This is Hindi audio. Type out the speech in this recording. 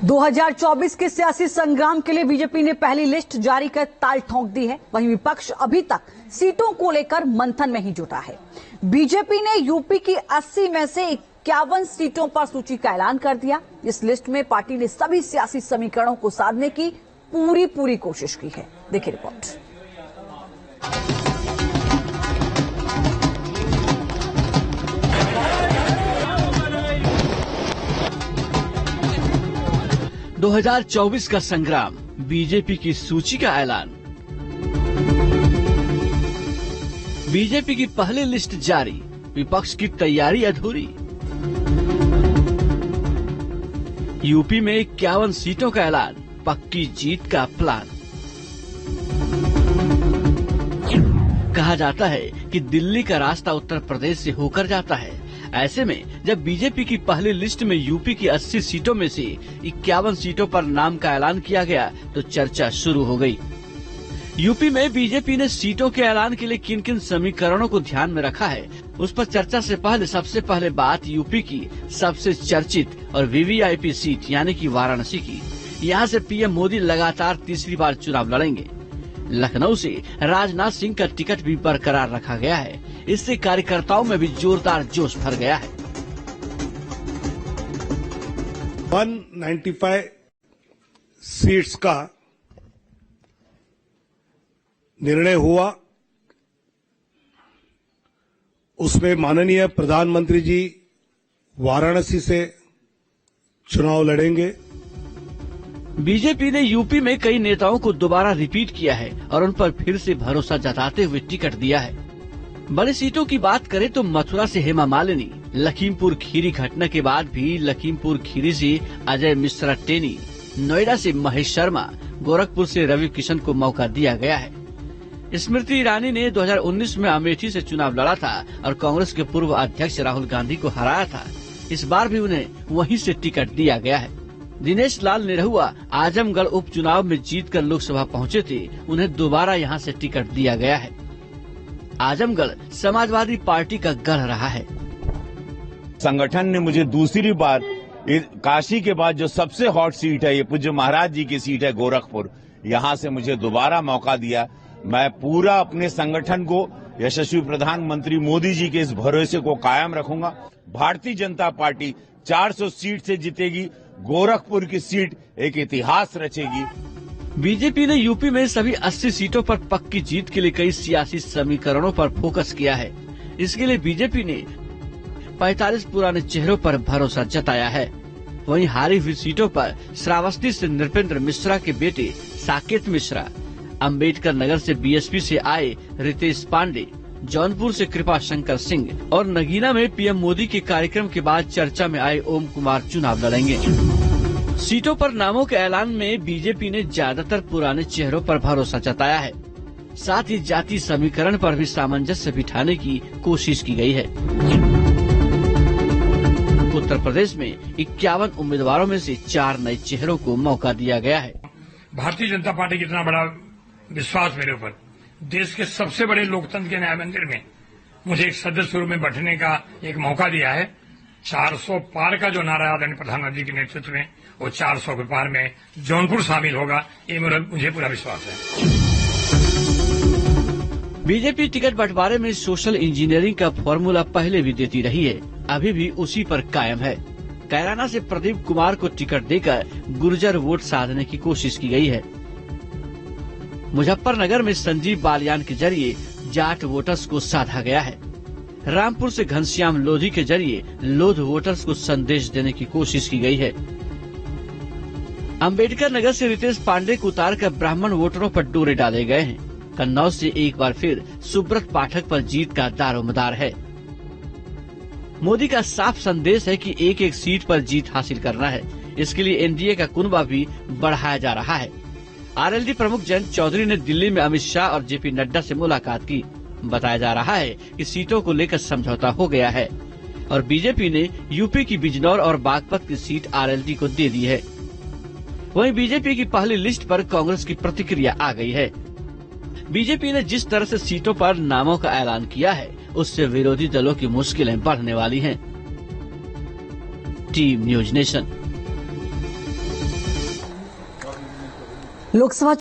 2024 के सियासी संग्राम के लिए बीजेपी ने पहली लिस्ट जारी कर ताल ठोक दी है। वहीं विपक्ष अभी तक सीटों को लेकर मंथन में ही जुटा है। बीजेपी ने यूपी की 80 में से 51 सीटों पर सूची का ऐलान कर दिया। इस लिस्ट में पार्टी ने सभी सियासी समीकरणों को साधने की पूरी कोशिश की है। देखिए रिपोर्ट। – 2024 का संग्राम, बीजेपी की सूची का ऐलान। बीजेपी की पहली लिस्ट जारी, विपक्ष की तैयारी अधूरी। यूपी में 51 सीटों का ऐलान, पक्की जीत का प्लान। कहा जाता है कि दिल्ली का रास्ता उत्तर प्रदेश से होकर जाता है। ऐसे में जब बीजेपी की पहली लिस्ट में यूपी की 80 सीटों में से 51 सीटों पर नाम का ऐलान किया गया तो चर्चा शुरू हो गई। यूपी में बीजेपी ने सीटों के ऐलान के लिए किन किन समीकरणों को ध्यान में रखा है, उस पर चर्चा से पहले सबसे पहले बात यूपी की सबसे चर्चित और वीवीआईपी सीट यानी कि वाराणसी की। यहाँ से पीएम मोदी लगातार तीसरी बार चुनाव लड़ेंगे। लखनऊ से राजनाथ सिंह का टिकट भी बरकरार रखा गया है। इससे कार्यकर्ताओं में भी जोरदार जोश भर गया है। 195 सीट्स का निर्णय हुआ। उसमें माननीय प्रधानमंत्री जी वाराणसी से चुनाव लड़ेंगे। बीजेपी ने यूपी में कई नेताओं को दोबारा रिपीट किया है और उन पर फिर से भरोसा जताते हुए टिकट दिया है। बड़ी सीटों की बात करें तो मथुरा से हेमा मालिनी, लखीमपुर खीरी घटना के बाद भी लखीमपुर खीरी से अजय मिश्रा टेनी, नोएडा से महेश शर्मा, गोरखपुर से रवि किशन को मौका दिया गया है। स्मृति ईरानी ने 2019 में अमेठी से चुनाव लड़ा था और कांग्रेस के पूर्व अध्यक्ष राहुल गांधी को हराया था। इस बार भी उन्हें वहीं से टिकट दिया गया है। दिनेश लाल निरहुआ आजमगढ़ उपचुनाव में जीतकर लोकसभा पहुंचे थे, उन्हें दोबारा यहां से टिकट दिया गया है। आजमगढ़ समाजवादी पार्टी का गढ़ रहा है। संगठन ने मुझे दूसरी बार काशी के बाद जो सबसे हॉट सीट है, ये पूज्य महाराज जी की सीट है गोरखपुर, यहां से मुझे दोबारा मौका दिया। मैं पूरा अपने संगठन को यशस्वी प्रधानमंत्री मोदी जी के इस भरोसे को कायम रखूंगा। भारतीय जनता पार्टी 400 सीट से जीतेगी। गोरखपुर की सीट एक इतिहास रचेगी। बीजेपी ने यूपी में सभी 80 सीटों पर पक्की जीत के लिए कई सियासी समीकरणों पर फोकस किया है। इसके लिए बीजेपी ने 45 पुराने चेहरों पर भरोसा जताया है। वहीं हारी हुई सीटों पर श्रावस्ती से नृपेंद्र मिश्रा के बेटे साकेत मिश्रा, अंबेडकर नगर से बीएसपी से आए रितेश पांडे, जौनपुर से कृपा शंकर सिंह और नगीना में पीएम मोदी के कार्यक्रम के बाद चर्चा में आए ओम कुमार चुनाव लड़ेंगे। सीटों पर नामों के ऐलान में बीजेपी ने ज्यादातर पुराने चेहरों पर भरोसा जताया है। साथ ही जाति समीकरण पर भी सामंजस्य बिठाने की कोशिश की गई है। उत्तर प्रदेश में 51 उम्मीदवारों में से 4 नए चेहरों को मौका दिया गया है। भारतीय जनता पार्टी की इतना बड़ा विश्वास मेरे ऊपर, देश के सबसे बड़े लोकतंत्र के न्याय मंदिर में मुझे एक सदस्य रूप में बैठने का एक मौका दिया है। 400 पार का जो नारा आदरणीय प्रधानमंत्री के नेतृत्व में, वो 400 के पार में जौनपुर शामिल होगा, ये मुझे पूरा विश्वास है। बीजेपी टिकट बंटवारे में सोशल इंजीनियरिंग का फॉर्मूला पहले भी देती रही है, अभी भी उसी पर कायम है। कैराना से प्रदीप कुमार को टिकट देकर गुर्जर वोट साधने की कोशिश की गई है। मुजफ्फरनगर में संजीव बालियान के जरिए जाट वोटर्स को साधा गया है। रामपुर से घनश्याम लोधी के जरिए लोध वोटर्स को संदेश देने की कोशिश की गई है। अंबेडकर नगर से रितेश पांडे को उतारकर ब्राह्मण वोटरों पर डोरे डाले गए हैं। कन्नौज से एक बार फिर सुब्रत पाठक पर जीत का दारोमदार है। मोदी का साफ संदेश है कि एक एक सीट पर जीत हासिल करना है। इसके लिए एनडीए का कुनबा भी बढ़ाया जा रहा है। आरएलडी प्रमुख जयंत चौधरी ने दिल्ली में अमित शाह और जेपी नड्डा से मुलाकात की। बताया जा रहा है कि सीटों को लेकर समझौता हो गया है और बीजेपी ने यूपी की बिजनौर और बागपत की सीट आरएलडी को दे दी है। वहीं बीजेपी की पहली लिस्ट पर कांग्रेस की प्रतिक्रिया आ गई है। बीजेपी ने जिस तरह से सीटों पर नामों का ऐलान किया है, उससे विरोधी दलों की मुश्किलें बढ़ने वाली हैं। Team news nation. लोकसभा